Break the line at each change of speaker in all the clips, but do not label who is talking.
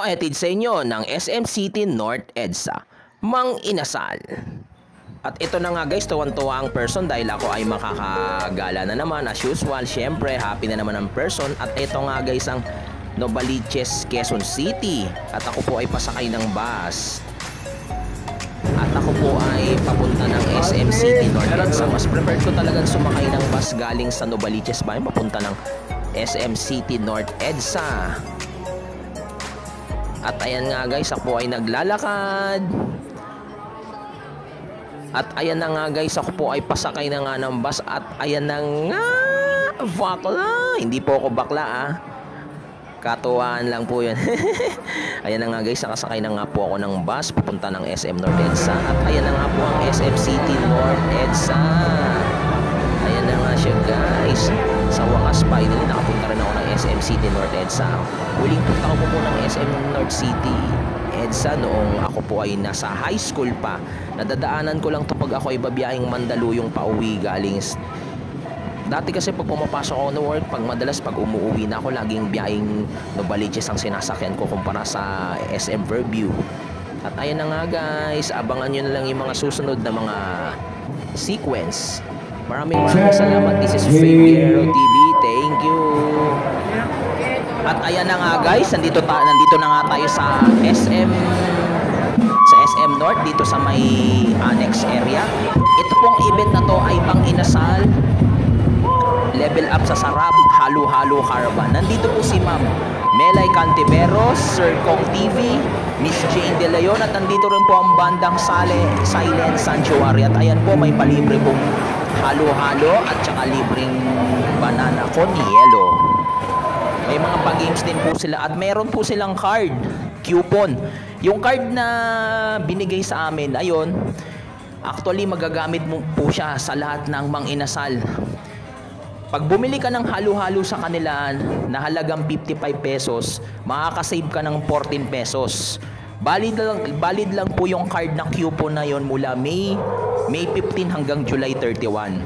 ay hatid sa inyo ng SM City North EDSA, Mang Inasal. At ito na nga guys, tuwan-tuwa ang person dahil ako ay makakagala na naman as usual. Syempre, happy na naman ang person. At ito nga guys ang Novaliches, Quezon City. At ako po ay pasakay ng bus. At ako po ay papunta ng SM City North EDSA. Mas preferred ko talagang sumakay ng bus galing sa Novaliches Bayan papunta ng SM City North EDSA. At ayan nga guys, ako ay naglalakad. At ayan na nga guys, ako po ay pasakay na nga ng bus. At ayan na nga, bakla. Hindi po ako bakla ah. Katuwaan lang po yun. Ayan na nga guys, nakasakay na nga po ako ng bus papunta ng SM North EDSA. At ayan na nga po ang SM City North EDSA. Ayan na nga siya guys. Sa wakas finally nakapunta rin ako ng SM City North EDSA. Huling punta ko po ng SM North City EDSA noong ako po ay nasa high school pa. Nadadaanan ko lang to pag ako ay babiyahing Mandaluyong pauwi galing. Dati kasi pag pumapasok ako ng work, pag umuuwi na ako, laging biyahing Novaliches ang sinasakyan ko kumpara sa SM Fairview. At ayan na nga guys, abangan nyo na lang yung mga susunod na mga sequence. Maraming salamat. This is Fabiero TV. Thank you. At ayan na nga guys, nandito na nga tayo sa SM North, dito sa may annex area. Ito pong event na to ay Mang Inasal Level Up sa Sarap Halo-Halo Caravan. Nandito po si Ma'am Melay Cantiveros, Sir Kong TV, Miss Jane De Leon, at nandito rin po ang bandang Silent Sanctuary. At ayan po, may palibre pong halo-halo at saka libreng banana con yelo. May mga pa-games din po sila at meron po silang card, coupon. Yung card na binigay sa amin, ayun, actually magagamit mo po siya sa lahat ng Mang Inasal. Pag bumili ka ng halo-halo sa kanila na halagang 55 pesos, makakasave ka ng 14 pesos. Valid lang po yung card na coupon na yon mula May 15 hanggang July 31.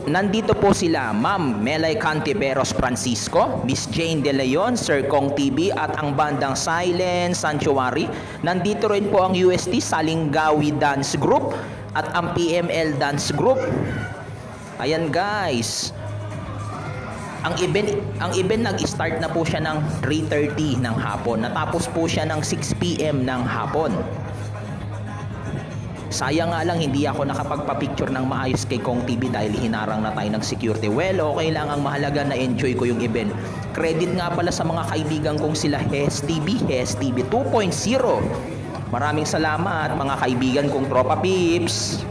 Nandito po sila Ma'am Melay Cantiveros Francisco, Miss Jane De Leon, Sir Kong TV at ang bandang Silent Sanctuary. Nandito rin po ang UST Salingawi Dance Group at ang PML Dance Group. Ayan guys. Ang event nag-start na po siya ng 3:30 ng hapon. Natapos po siya ng 6 PM ng hapon. Sayang nga lang hindi ako nakapagpa-picture ng maayos kay Kong TV dahil hinarang na tayo ng security. Well, okay lang, ang mahalaga na enjoy ko yung event. Credit nga pala sa mga kaibigan kong sila HESTV 2.0. Maraming salamat mga kaibigan kong tropa pips.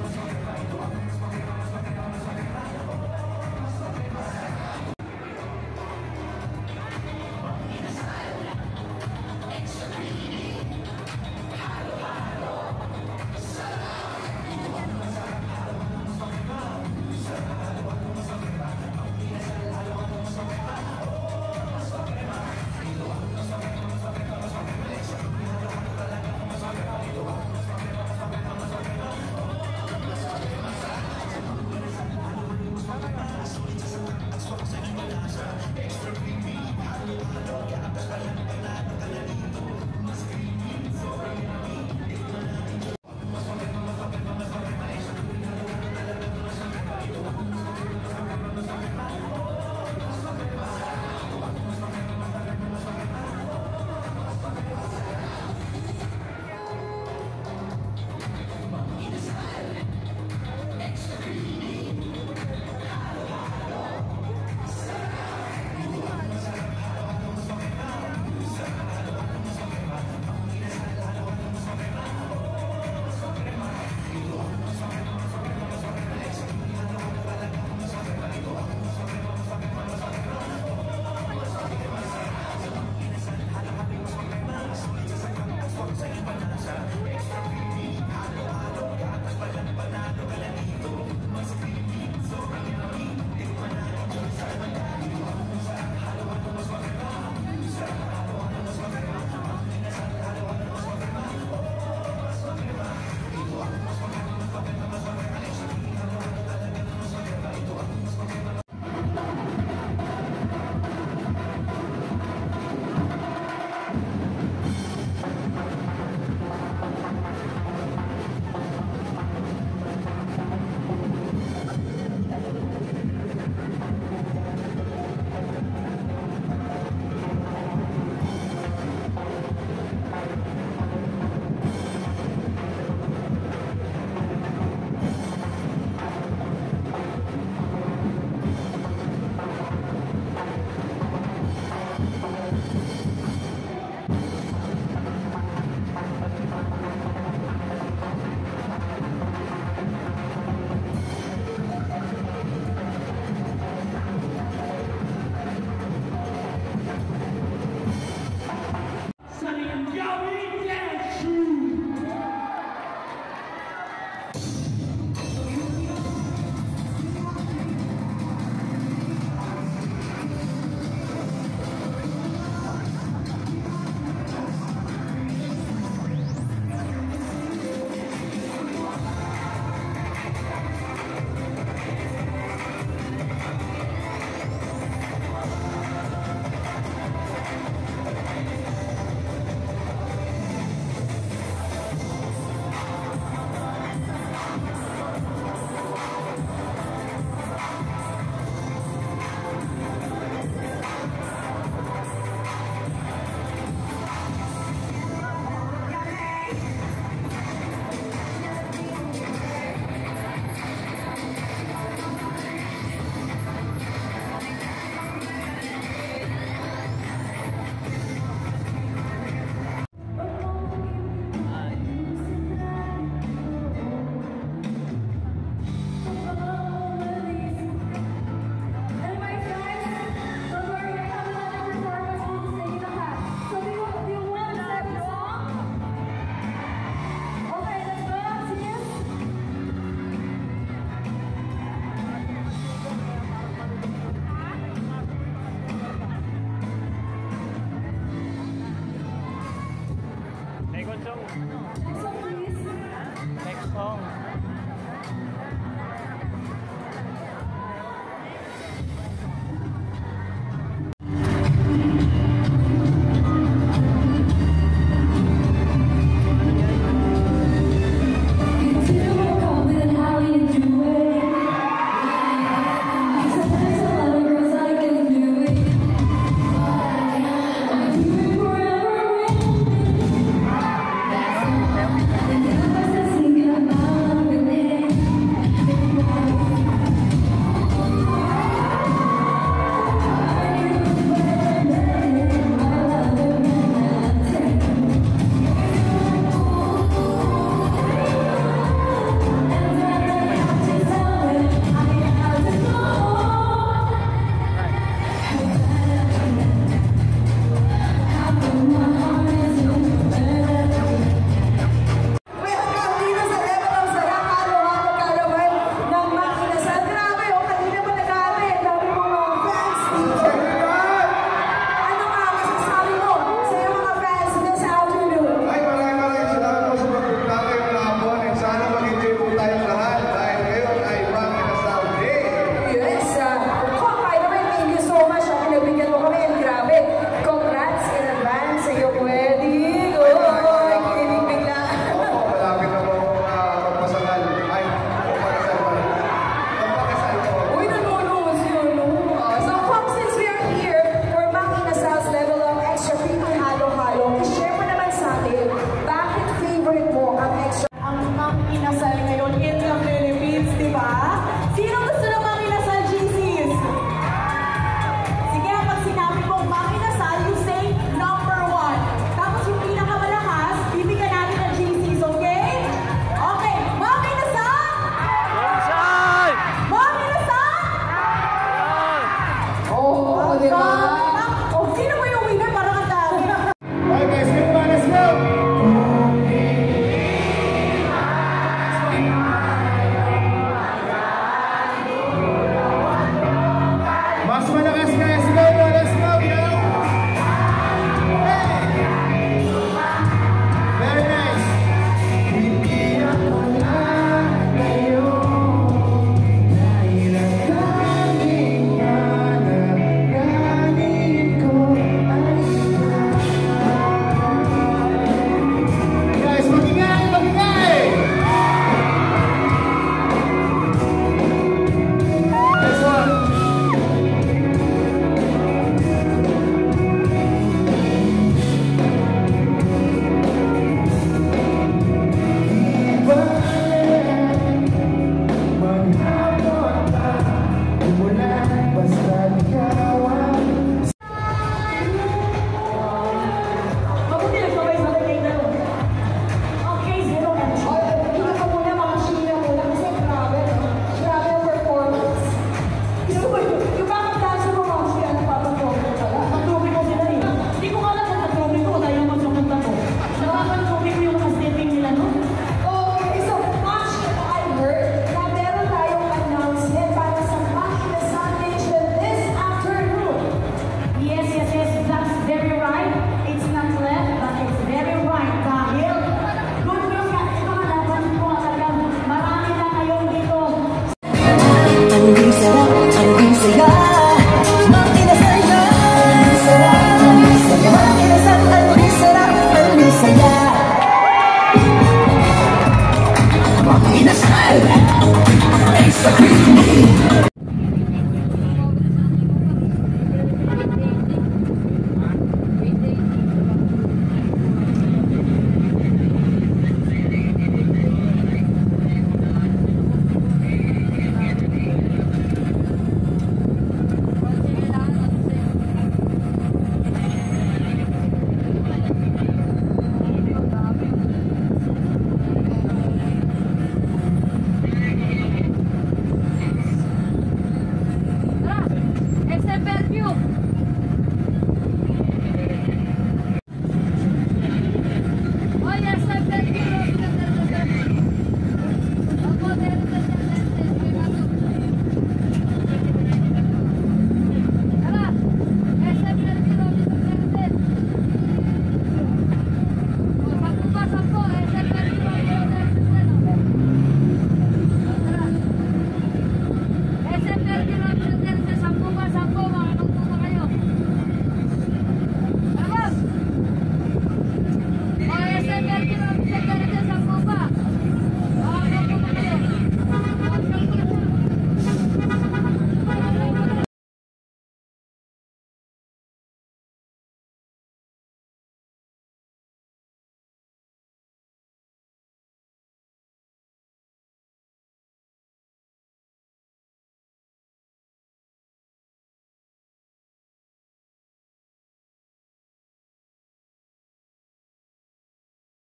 kayo.